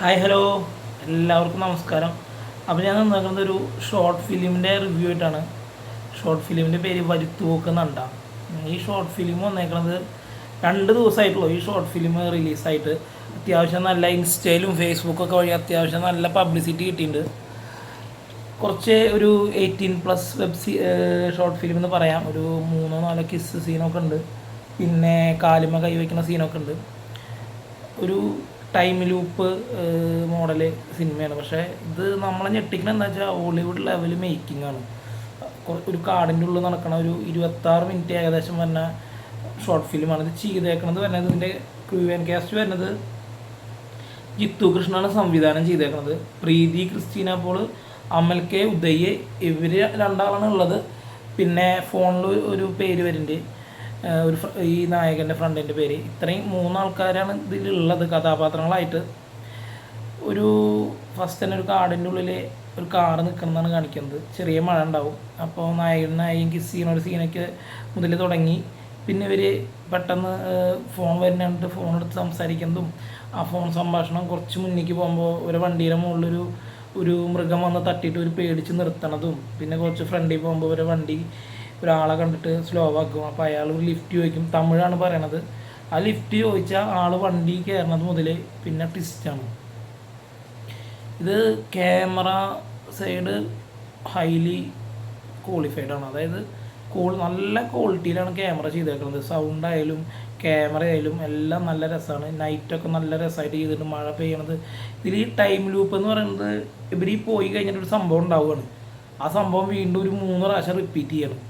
Hi hello എല്ലാവർക്കും നമസ്കാരം. അപ്പോൾ ഞാൻ നിൽക്കുന്നത് ഒരു ഷോർട്ട് ഫിലിമിൻ്റെ റിവ്യൂ ആയിട്ടാണ്. ഷോർട്ട് ഫിലിമിൻ്റെ പേര് വരുത്തുപോക്കുന്നുണ്ട. ഈ ഷോർട്ട് ഫിലിം വന്നേക്കുന്നത് 2 ദിവസമായിട്ടുള്ളൂ. ഈ ഷോർട്ട് ഫിലിം റിലീസായിട്ട് അത്യാവശ്യം നല്ല ഇൻസ്റ്റയിലും ഫേസ്ബുക്കൊക്കെ വഴി അത്യാവശ്യം നല്ല പബ്ലിസിറ്റി കിട്ടിയിട്ടുണ്ട്. കുറച്ച് ഒരു 18+ ഷോർട്ട് ഫിലിം എന്ന് പറയാം. ഒരു 3-4 കിസ് സീനൊക്കെ ഉണ്ട്, പിന്നെ കാലുമ കൈവയ്ക്കുന്ന സീനൊക്കെ ഉണ്ട്. ഒരു ടൈം ലൂപ്പ് മോഡല് സിനിമയാണ്. പക്ഷേ ഇത് നമ്മളെ ഞെട്ടിക്കുന്നത് എന്താ വെച്ചാൽ ഹോളിവുഡ് ലെവൽ മേക്കിംഗ് ആണ്. ഒരു കാടിൻ്റെ ഉള്ളിൽ നടക്കണ ഒരു 26 മിനിറ്റ് ഏകദേശം വരുന്ന ഷോർട്ട് ഫിലിമാണ് ഇത് ചെയ്തേക്കണത്. വരുന്നത് ഇതിൻ്റെ ക്രൂ ആൻഡ് കാസ്റ്റ് വരുന്നത് ജിത്തു കൃഷ്ണനാണ് സംവിധാനം ചെയ്തേക്കുന്നത്. പ്രീതി ക്രിസ്റ്റീന പോൾ, അമൽ കെ ഉദയ്, ഇവർ രണ്ടാളാണ് ഉള്ളത്. പിന്നെ ഫോണിൽ ഒരു പേര് വരുന്നുണ്ട്, ഈ നായകൻ്റെ ഫ്രണ്ടിൻ്റെ പേര്. ഇത്രയും 3 ആൾക്കാരാണ് ഇതിലുള്ളത് കഥാപാത്രങ്ങളായിട്ട്. ഒരു ഫസ്റ്റ് തന്നെ ഒരു കാടിൻ്റെ ഉള്ളിൽ ഒരു കാറ് നിൽക്കുന്നതാണ് കാണിക്കുന്നത്. ചെറിയ മഴ ഉണ്ടാവും. അപ്പോൾ നായകനും കിസ് ചെയ്യുന്ന ഒരു സീനൊക്കെ മുതൽ തുടങ്ങി. പിന്നെ ഇവർ പെട്ടെന്ന് ഫോൺ വരുന്നുണ്ട്, ഫോൺ എടുത്ത് സംസാരിക്കുന്നതും ആ ഫോൺ സംഭാഷണം കുറച്ച് മുന്നിലേക്ക് പോകുമ്പോൾ ഒരു വണ്ടിയുടെ മുകളിലൊരു മൃഗം വന്ന് തട്ടിയിട്ട് ഒരു പേടിച്ച് നിർത്തണതും, പിന്നെ കുറച്ച് ഫ്രണ്ടിൽ പോകുമ്പോൾ ഒരു വണ്ടി ഒരാളെ കണ്ടിട്ട് സ്ലോ ആക്കും. അപ്പോൾ അയാൾ ഒരു ലിഫ്റ്റ് ചോദിക്കും, തമിഴാണ് പറയണത്. ആ ലിഫ്റ്റ് ചോദിച്ചാൽ ആൾ വണ്ടി കയറണത് മുതൽ പിന്നെ ട്വിസ്റ്റാണ്. ഇത് ക്യാമറ സൈഡ് ഹൈലി ക്വാളിഫൈഡാണ്. അതായത് നല്ല ക്വാളിറ്റിയിലാണ് ക്യാമറ ചെയ്തേക്കുന്നത്. സൗണ്ട് ആയാലും ക്യാമറ ആയാലും എല്ലാം നല്ല രസമാണ്. നൈറ്റൊക്കെ നല്ല രസമായിട്ട് ചെയ്തിട്ട് മഴ പെയ്യണത്. ഇതിൽ ഈ ടൈം ലൂപ്പ് എന്ന് പറയുന്നത് ഇവർ ഈ പോയി കഴിഞ്ഞിട്ടൊരു സംഭവം ഉണ്ടാവുകയാണ്. ആ സംഭവം വീണ്ടും ഒരു 3 പ്രാവശ്യം റിപ്പീറ്റ് ചെയ്യണം.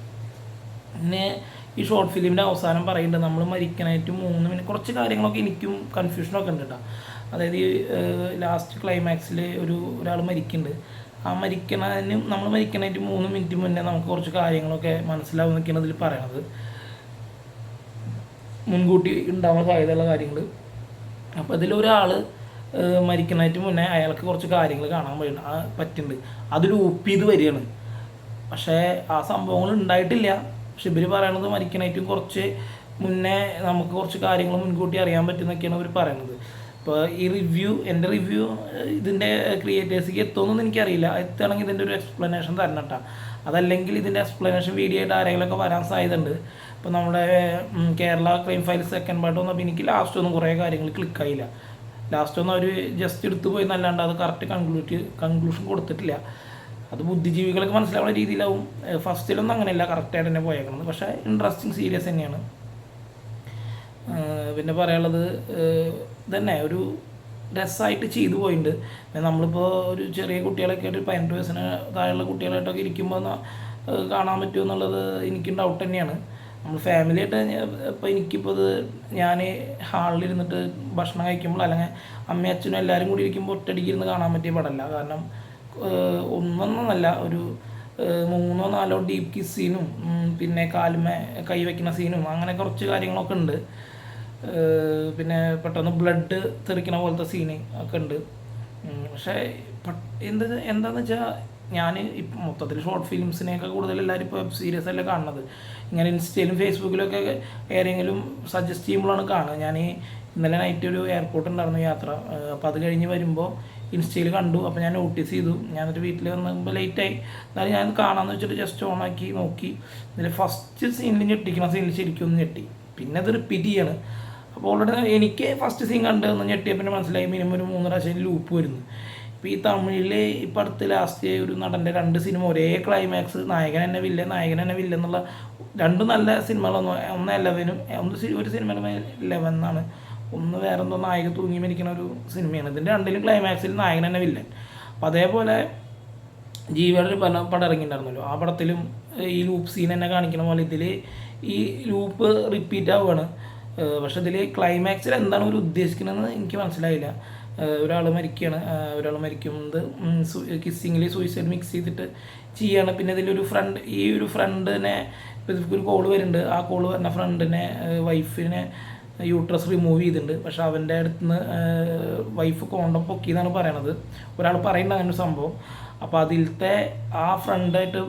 പിന്നെ ഈ ഷോർട്ട് ഫിലിമിൻ്റെ അവസാനം പറയുന്നുണ്ട് നമ്മൾ മരിക്കാനായിട്ട് 3 മിനിറ്റ് കുറച്ച് കാര്യങ്ങളൊക്കെ എനിക്കും കൺഫ്യൂഷനൊക്കെ ഉണ്ട് കേട്ടോ. അതായത് ഈ ലാസ്റ്റ് ക്ലൈമാക്സിൽ ഒരാൾ മരിക്കുന്നുണ്ട്. ആ നമ്മൾ മരിക്കാനായിട്ട് 3 മിനിറ്റ് മുന്നേ നമുക്ക് കുറച്ച് കാര്യങ്ങളൊക്കെ മനസ്സിലാവും എന്നൊക്കെയാണ് ഇതിൽ പറയണത്. മുൻകൂട്ടി ഉണ്ടാവാൻ സാധ്യതയുള്ള കാര്യങ്ങൾ. അപ്പോൾ ഇതിലൊരാൾ മരിക്കാനായിട്ട് മുന്നേ അയാൾക്ക് കുറച്ച് കാര്യങ്ങൾ കാണാൻ പറ്റുന്നുണ്ട്. അത് ലൂപ്പ് ചെയ്ത് വരികയാണ്. പക്ഷേ ആ സംഭവങ്ങൾ ഉണ്ടായിട്ടില്ല. പക്ഷെ ഇവർ പറയണത് മരിക്കാനായിട്ടും കുറച്ച് മുന്നേ നമുക്ക് കുറച്ച് കാര്യങ്ങൾ മുൻകൂട്ടി അറിയാൻ പറ്റുന്നൊക്കെയാണ് ഇവർ പറയണത്. ഇപ്പോൾ എൻ്റെ റിവ്യൂ ഇതിൻ്റെ ക്രിയേറ്റേഴ്സിലേക്ക് എത്തുമെന്നൊന്നും എനിക്കറിയില്ല. എത്തുകയാണെങ്കിൽ ഇതിൻ്റെ ഒരു എക്സ്പ്ലനേഷൻ തരണം കേട്ടോ. അതല്ലെങ്കിൽ ഇതിൻ്റെ എക്സ്പ്ലനേഷൻ വീഡിയോ ആയിട്ട് ആരെങ്കിലുമൊക്കെ വരാൻ സാധ്യതയുണ്ട്. ഇപ്പോൾ നമ്മുടെ Kerala crime files second part വന്നപ്പോൾ എനിക്ക് ലാസ്റ്റ് ഒന്നും കുറേ കാര്യങ്ങൾ ക്ലിക്കായില്ല. ലാസ്റ്റ് ഒന്നും അവർ ജസ്റ്റ് എടുത്തു പോയി എന്നല്ലാണ്ട് അത് കറക്റ്റ് കൺക്ലൂഷൻ കൊടുത്തിട്ടില്ല. അത് ബുദ്ധിജീവികൾക്ക് മനസ്സിലാവുന്ന രീതിയിലാവും. ഫസ്റ്റിലൊന്നും അങ്ങനെയല്ല, കറക്റ്റായിട്ട് തന്നെ പോയേക്കുന്നത്. പക്ഷേ ഇൻട്രസ്റ്റിംഗ് സീരീസ് തന്നെയാണ്. പിന്നെ പറയാനുള്ളത് തന്നെ ഒരു രസമായിട്ട് ചെയ്തു പോയിട്ടുണ്ട്. നമ്മളിപ്പോൾ ഒരു ചെറിയ കുട്ടികളൊക്കെ ആയിട്ട് 18 വയസ്സിന് താഴെയുള്ള കുട്ടികളായിട്ടൊക്കെ ഇരിക്കുമ്പോൾ കാണാൻ പറ്റുമോ എന്നുള്ളത് എനിക്കും ഡൗട്ട് തന്നെയാണ്. നമ്മൾ ഫാമിലിയായിട്ട് ഇപ്പോൾ എനിക്കിപ്പോൾ ഞാൻ ഹാളിലിരുന്നിട്ട് ഭക്ഷണം കഴിക്കുമ്പോൾ അല്ലെങ്കിൽ അമ്മയും അച്ഛനും എല്ലാവരും കൂടി ഇരിക്കുമ്പോൾ ഒറ്റയടിക്ക് ഇരുന്ന് കാണാൻ പറ്റിയ പടമല്ല. കാരണം ഒന്നൊന്നല്ല, ഒരു 3-4 ഡീപ്പ് കിസ് സീനും പിന്നെ കാലുമ കൈവയ്ക്കുന്ന സീനും അങ്ങനെ കുറച്ച് കാര്യങ്ങളൊക്കെ ഉണ്ട്. പിന്നെ പെട്ടെന്ന് ബ്ലഡ് തെറിക്കണ പോലത്തെ സീന് ഒക്കെ ഉണ്ട്. പക്ഷേ എന്താണെന്ന് വെച്ചാൽ ഞാൻ ഇപ്പം മൊത്തത്തിൽ ഷോർട്ട് ഫിലിംസിനെയൊക്കെ കൂടുതൽ എല്ലാവരും ഇപ്പോൾ വെബ് സീരീസ് അല്ലേ കാണുന്നത്. ഇങ്ങനെ ഇൻസ്റ്റയിലും ഫേസ്ബുക്കിലൊക്കെ ആരെങ്കിലും സജസ്റ്റ് ചെയ്യുമ്പോഴാണ് കാണുക. ഞാൻ ഇന്നലെ നൈറ്റ് ഒരു എയർപോർട്ട് ഉണ്ടായിരുന്നു യാത്ര. അപ്പോൾ അത് കഴിഞ്ഞ് വരുമ്പോൾ ഇൻസ്റ്റയിൽ കണ്ടു. അപ്പോൾ ഞാൻ നോട്ടീസ് ചെയ്തു. ഞാൻ എന്നിട്ട് വീട്ടിൽ വന്നപ്പോൾ ലേറ്റായി. എന്നാലും ഞാൻ കാണാമെന്ന് വെച്ചിട്ട് ജസ്റ്റ് ഓണാക്കി നോക്കി. ഇതിൽ ഫസ്റ്റ് സീനിൽ ഞെട്ടിക്കുന്ന സീനിൽ ശരിക്കും ഒന്ന് ഞെട്ടി. പിന്നെ അത് റിപ്പീറ്റ് ചെയ്യാണ്. അപ്പോൾ ഓൾറെഡി എനിക്ക് ഫസ്റ്റ് സീൻ കണ്ട് ഒന്ന് ഞെട്ടിയ പിന്നെ മനസ്സിലായി മിനിമം ഒരു 3 പ്രാവശ്യം ലൂപ്പ് വരുന്നു. ഇപ്പോൾ ഈ തമിഴിൽ ഇപ്പം അടുത്ത് ലാസ്റ്റ് ഒരു നടൻ്റെ 2 സിനിമ ഒരേ ക്ലൈമാക്സ്, നായകൻ തന്നെ വില്ല എന്നുള്ള 2 നല്ല സിനിമകളൊന്നും, ഒന്ന് 11, ഒരു സിനിമ 11 എന്നാണ്, ഒന്ന് വേറെ എന്തോ നായകൻ തൂങ്ങി മരിക്കുന്ന ഒരു സിനിമയാണ്. ഇതിൻ്റെ 2ലും ക്ലൈമാക്സിൽ നായകൻ തന്നെ വില്ലൻ. അപ്പോൾ അതേപോലെ ജീവിയുടെ ഒരു പടം ഇറങ്ങിയിട്ടുണ്ടായിരുന്നല്ലോ, ആ പടത്തിലും ഈ ലൂപ്പ് സീൻ തന്നെ കാണിക്കുന്ന പോലെ ഇതിൽ ഈ ലൂപ്പ് റിപ്പീറ്റ് ആവുകയാണ്. പക്ഷെ ഇതിൽ ക്ലൈമാക്സിൽ എന്താണ് ഒരു ഉദ്ദേശിക്കുന്നതെന്ന് എനിക്ക് മനസ്സിലായില്ല. ഒരാൾ മരിക്കുന്നത് കിസ്സിങ്ങിൽ സൂയിസൈഡ് മിക്സ് ചെയ്തിട്ട് ചെയ്യാണ്. പിന്നെ ഇതിലൊരു ഫ്രണ്ടിനെ ഒരു കോള് വരുന്നുണ്ട്. ആ കോള് വരുന്ന ഫ്രണ്ടിനെ വൈഫിനെ യൂട്രസ് റിമൂവ് ചെയ്തിട്ടുണ്ട്. പക്ഷെ അവൻ്റെ അടുത്ത് നിന്ന് വൈഫ് കോണ്ടം പൊക്കിയെന്നാണ് പറയണത്. ഒരാൾ പറയുന്നുണ്ട് അങ്ങനെ ഒരു സംഭവം. അപ്പോൾ അതിലത്തെ ആ ഫ്രണ്ടായിട്ട്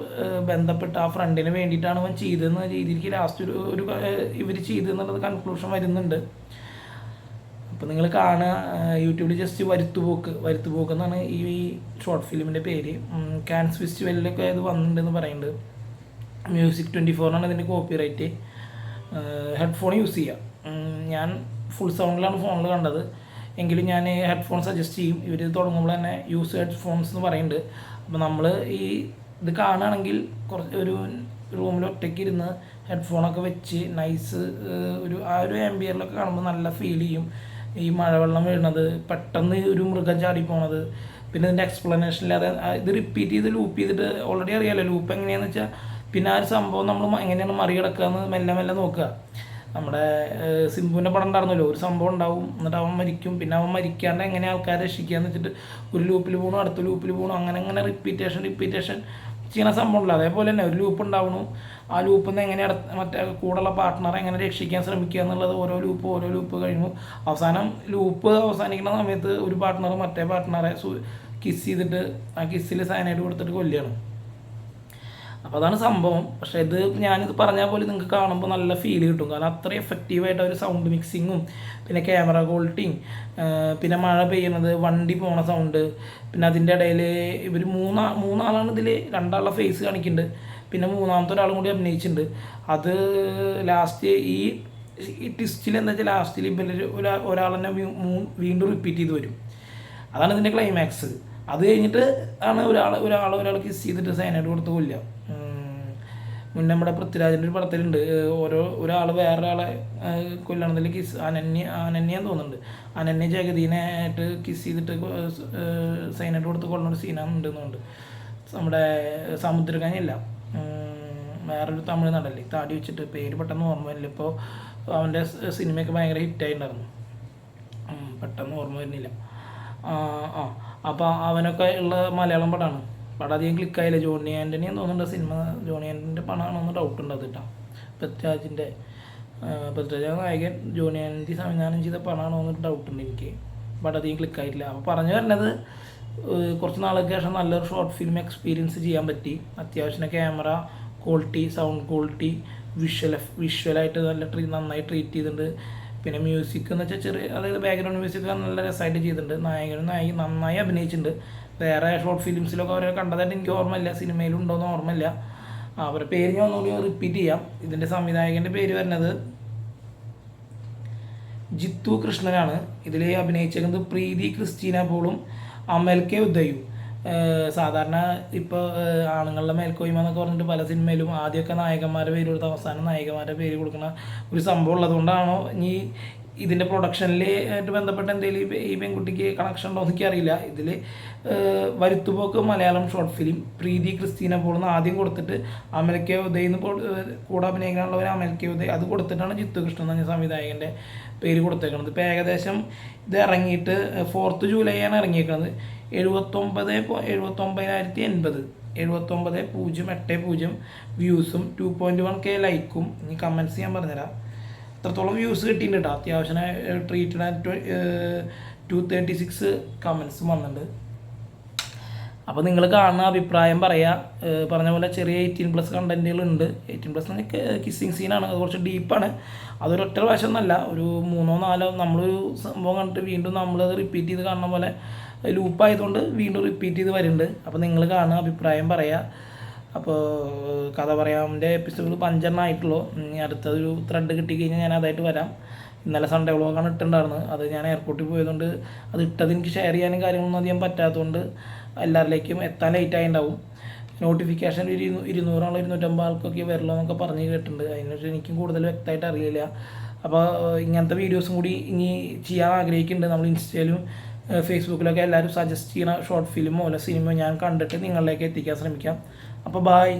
ബന്ധപ്പെട്ട് ആ ഫ്രണ്ടിന് വേണ്ടിയിട്ടാണ് അവൻ ചെയ്തതെന്ന രീതിക്ക് ലാസ്റ്റ് ഇവർ ചെയ്തെന്നുള്ളത് കൺക്ലൂഷൻ വരുന്നുണ്ട്. അപ്പോൾ നിങ്ങൾ കാണുക, യൂട്യൂബിൽ ജസ്റ്റ് വരുത്തുപോക്ക് എന്നാണ് ഈ ഷോർട്ട് ഫിലിമിൻ്റെ പേര്. കാൻസ് ഫെസ്റ്റിവലിലൊക്കെ ഇത് വന്നിട്ടുണ്ടെന്ന് പറയുന്നുണ്ട്. മ്യൂസിക് 24 ഇതിൻ്റെ കോപ്പി റൈറ്റ്. ഹെഡ്ഫോൺ യൂസ് ചെയ്യുക. ഞാൻ ഫുൾ സൗണ്ടിലാണ് ഫോണിൽ കണ്ടത്, എങ്കിലും ഞാൻ ഹെഡ്ഫോൺ സജസ്റ്റ് ചെയ്യും. ഇവർ തുടങ്ങുമ്പോൾ തന്നെ യൂസ് ഹെഡ്ഫോൺസ് എന്ന് പറയുന്നുണ്ട്. അപ്പോൾ നമ്മൾ ഈ ഇത് കാണുകയാണെങ്കിൽ കുറച്ച് ഒരു റൂമിൽ ഒറ്റയ്ക്ക് ഇരുന്ന് ഹെഡ്ഫോണൊക്കെ വെച്ച് നൈസ് ഒരു ആംബിയറിലൊക്കെ കാണുമ്പോൾ നല്ല ഫീൽ ചെയ്യും. ഈ മഴവെള്ളം വീഴുന്നത്, പെട്ടെന്ന് ഒരു മൃഗം ചാടി പോണത്, പിന്നെ ഇതിൻ്റെ എക്സ്പ്ലനേഷനിൽ ഇത് റിപ്പീറ്റ് ചെയ്ത് ലൂപ്പ് ചെയ്തിട്ട് ഓൾറെഡി അറിയാമല്ലോ ലൂപ്പ് എങ്ങനെയാണെന്ന് വെച്ചാൽ, പിന്നെ ആ ഒരു സംഭവം നമ്മൾ എങ്ങനെയാണ് മറികടക്കുക എന്ന് മെല്ലെ മെല്ലെ നോക്കുക. നമ്മുടെ സിംബുവിൻ്റെ പടം ഉണ്ടായിരുന്നല്ലോ, ഒരു സംഭവം ഉണ്ടാവും, എന്നിട്ട് അവൻ മരിക്കും, പിന്നെ അവൻ മരിക്കാണ്ട് എങ്ങനെ ആൾക്കാരെ രക്ഷിക്കുക എന്ന് വെച്ചിട്ട് ഒരു ലൂപ്പിൽ പോകണം, അടുത്ത ലൂപ്പിൽ പോകണം, അങ്ങനെ റിപ്പീറ്റേഷൻ ചെയ്യുന്ന സംഭവമില്ല. അതേപോലെ തന്നെ ഒരു ലൂപ്പ് ഉണ്ടാവണു, ആ ലൂപ്പിൽ നിന്ന് എങ്ങനെ മറ്റേ കൂടെയുള്ള പാർട്ട്ണറെ എങ്ങനെ രക്ഷിക്കാൻ ശ്രമിക്കുക എന്നുള്ളത് ഓരോ ലൂപ്പ് കഴിയുമ്പോൾ അവസാനം ലൂപ്പ് അവസാനിക്കുന്ന സമയത്ത് ഒരു പാർട്ട്ണർ മറ്റേ പാർട്ട്ണറെ കിസ് ചെയ്തിട്ട് ആ കിസ്സിൽ സയനൈഡ് കൊടുത്തിട്ട് കൊല്ലുകയാണ്. അപ്പോൾ അതാണ് സംഭവം. പക്ഷേ ഇത് ഞാനിത് പറഞ്ഞാൽ പോലെ നിങ്ങൾക്ക് കാണുമ്പോൾ നല്ല ഫീൽ കിട്ടും, കാരണം അത്ര എഫക്റ്റീവായിട്ട് ഒരു സൗണ്ട് മിക്സിങ്ങും പിന്നെ ക്യാമറ ക്വാളിറ്റിയും പിന്നെ മഴ പെയ്യുന്നത്, വണ്ടി പോണ സൗണ്ട്, പിന്നെ അതിൻ്റെ ഇടയിൽ ഇവർ മൂന്നാളാണ് ഇതിൽ, രണ്ടാളുടെ ഫേസ് കാണിക്കുന്നുണ്ട്, പിന്നെ മൂന്നാമത്തെ ഒരാളും കൂടി അഭിനയിച്ചിട്ടുണ്ട്. അത് ലാസ്റ്റ് ഈ ട്വിസ്റ്റിൽ എന്താ വെച്ചാൽ ലാസ്റ്റിൽ ഇവർ ഒരാൾ തന്നെ വീണ്ടും റിപ്പീറ്റ് ചെയ്ത് വരും. അതാണ് ഇതിൻ്റെ ക്ലൈമാക്സ്. അത് കഴിഞ്ഞിട്ട് ആണ് ഒരാൾ കിസ് ചെയ്തിട്ട് സൈനൈഡ് കൊടുത്ത് കൊല്ലുക. മുന്നേ നമ്മുടെ പൃഥ്വിരാജിൻ്റെ ഒരു പടത്തിലുണ്ട്, ഒരാൾ വേറൊരാളെ കൊല്ലണതിൽ അനന്യാന്ന് തോന്നുന്നുണ്ട്, അനന്യ ജഗദീനായിട്ട് കിസ് ചെയ്തിട്ട് സൈനൈഡ് കൊടുത്ത് കൊല്ലുന്ന സീനാണെന്നുണ്ടെന്നുണ്ട്. നമ്മുടെ സമുദ്രകനിയല്ല, വേറൊരു തമിഴ് നടല്ലേ, താടി വെച്ചിട്ട് പേര് പെട്ടെന്ന് ഓർമ്മ വരില്ല. ഇപ്പോൾ അവൻ്റെ സിനിമയൊക്കെ ഭയങ്കര ഹിറ്റായിട്ടുണ്ടായിരുന്നു, പെട്ടെന്ന് ഓർമ്മ വരുന്നില്ല. അപ്പോൾ അവനൊക്കെ ഉള്ള മലയാളം പടമാണ്. പടം അധികം ക്ലിക്കായില്ല. ജോണി ആൻ്റണി എന്ന് തോന്നുന്നുണ്ട് സിനിമ, ജോണി ആൻ്റണിൻ്റെ പടമാണെന്ന് ഡൗട്ട് ഉണ്ട് അത് കേട്ടോ. പൃഥ്വിരാജ് നായകൻ ജോണി ആൻ്റണി സംവിധാനം ചെയ്ത പടമാണോ എന്ന് ഡൗട്ടുണ്ട് എനിക്ക്. പടം അധികം ക്ലിക്കായിട്ടില്ല. അപ്പോൾ പറഞ്ഞു വരുന്നത്, കുറച്ച് നാൾക്ക് ശേഷം നല്ലൊരു ഷോർട്ട് ഫിലിം എക്സ്പീരിയൻസ് ചെയ്യാൻ പറ്റി. അത്യാവശ്യം ക്യാമറ ക്വാളിറ്റി, സൗണ്ട് ക്വാളിറ്റി, വിഷ്വലായിട്ട് നന്നായി ട്രീറ്റ് ചെയ്തിട്ടുണ്ട്. പിന്നെ മ്യൂസിക് എന്ന് വെച്ചാൽ അതായത് ബാക്ക്ഗ്രൗണ്ട് മ്യൂസിക് നല്ല രസമായിട്ട് ചെയ്തിട്ടുണ്ട്. നായകനും നായിക നന്നായി അഭിനയിച്ചിട്ടുണ്ട്. വേറെ ഷോർട്ട് ഫിലിംസിലൊക്കെ അവരെ കണ്ടതായിട്ട് എനിക്ക് ഓർമ്മയില്ല, സിനിമയിലുണ്ടോയെന്ന് ഓർമ്മയില്ല. അവരുടെ പേര് ഞാൻ ഒന്നുകൂടി റിപ്പീറ്റ് ചെയ്യാം. ഇതിൻ്റെ സംവിധായകൻ്റെ പേര് വരുന്നത് ജിത്തു കൃഷ്ണനാണ്. ഇതിൽ അഭിനയിച്ചിരിക്കുന്നത് പ്രീതി ക്രിസ്റ്റീന പോളും അമൽ കെ ഉദയും. സാധാരണ ഇപ്പോൾ ആണുങ്ങളുടെ മേൽക്കോയ്മ എന്നൊക്കെ പറഞ്ഞിട്ട് പല സിനിമയിലും ആദ്യമൊക്കെ നായകന്മാരുടെ പേര് കൊടുത്ത് അവസാനം നായികമാരുടെ പേര് കൊടുക്കുന്ന ഒരു സംഭവം ഉള്ളതുകൊണ്ടാണോ ഇനി ഇതിൻ്റെ പ്രൊഡക്ഷനിൽ ആയിട്ട് ബന്ധപ്പെട്ട എന്തെങ്കിലും ഈ പെൺകുട്ടിക്ക് കണക്ഷൻ ഉണ്ടോ എന്നൊക്കെ അറിയില്ല. ഇതിൽ വരുത്തുപോക്ക് മലയാളം ഷോർട്ട് ഫിലിം പ്രീതി ക്രിസ്റ്റീന പോളെന്ന് ആദ്യം കൊടുത്തിട്ട് അമൽ കെ ഉദയ് കൂടെ അഭിനയിക്കാനുള്ളവർ അമൽ കെ ഉദയ് അത് കൊടുത്തിട്ടാണ് ജിത്തു കൃഷ്ണൻ എന്ന സംവിധായകൻ്റെ പേര് കൊടുത്തേക്കുന്നത്. ഇപ്പോൾ ഏകദേശം ഇത് ഇറങ്ങിയിട്ട് 4th ജൂലൈയാണ് ഇറങ്ങിയേക്കുന്നത്. 79,080 വ്യൂസും 2.1K ലൈക്കും. ഇനി കമൻറ്റ്സ് ഞാൻ പറഞ്ഞുതരാം. അത്രത്തോളം വ്യൂസ് കിട്ടിയിട്ടുണ്ട് കേട്ടോ. അത്യാവശ്യം ട്രീറ്റഡ് 236 കമൻറ്റ്സും വന്നിട്ടുണ്ട്. അപ്പോൾ നിങ്ങൾ കാണുന്ന അഭിപ്രായം പറയുക. പറഞ്ഞ പോലെ ചെറിയ 18+ കണ്ടൻറ്റുകളുണ്ട്. 18+ എന്ന് പറഞ്ഞാൽ കിസ്സിങ് സീനാണ്, അത് കുറച്ച് ഡീപ്പാണ്. അതൊരൊറ്റ പ്രാവശ്യം എന്നല്ല, ഒരു 3-4 നമ്മളൊരു സംഭവം കണ്ടിട്ട് വീണ്ടും നമ്മളത് റിപ്പീറ്റ് ചെയ്ത് കാണുന്ന പോലെ ലൂപ്പായതുകൊണ്ട് വീണ്ടും റിപ്പീറ്റ് ചെയ്ത് വരുന്നുണ്ട്. അപ്പോൾ നിങ്ങൾ കാണുക, അഭിപ്രായം പറയുക. അപ്പോൾ കഥ പറയാമിൻ്റെ എപ്പിസോഡ് 5 ആയിട്ടുള്ളൂ. ഇനി അടുത്തൊരു ത്രെഡ് കിട്ടിക്കഴിഞ്ഞാൽ ഞാൻ അതായിട്ട് വരാം. ഇന്നലെ സൺഡേ വ്ളോഗാണ് ഇട്ടുണ്ടായിരുന്നത്. അത് ഞാൻ എയർപോർട്ടിൽ പോയതുകൊണ്ട് അത് ഇട്ടത് എനിക്ക് ഷെയർ ചെയ്യാനും കാര്യങ്ങളൊന്നും അധികം പറ്റാത്തതുകൊണ്ട് എല്ലാവരിലേക്കും എത്താൻ ലേറ്റായി ഉണ്ടാവും. നോട്ടിഫിക്കേഷൻ 200 250 ആൾക്കൊക്കെ വരുള്ളൂ എന്നൊക്കെ പറഞ്ഞ് കേട്ടിട്ടുണ്ട്. അതിനെക്കുറിച്ച് എനിക്കും കൂടുതൽ വ്യക്തമായിട്ട് അറിയില്ല. അപ്പോൾ ഇങ്ങനത്തെ വീഡിയോസും കൂടി ഇനി ചെയ്യാൻ ആഗ്രഹിക്കുന്നുണ്ട്. നമ്മൾ ഇൻസ്റ്റയിലും ഫേസ്ബുക്കിലൊക്കെ എല്ലാവരും സജസ്റ്റ് ചെയ്യുന്ന ഷോർട്ട് ഫിലിമോ അല്ല സിനിമയോ ഞാൻ കണ്ടിട്ട് നിങ്ങളിലേക്ക് എത്തിക്കാൻ ശ്രമിക്കാം. അപ്പോൾ ബായ്.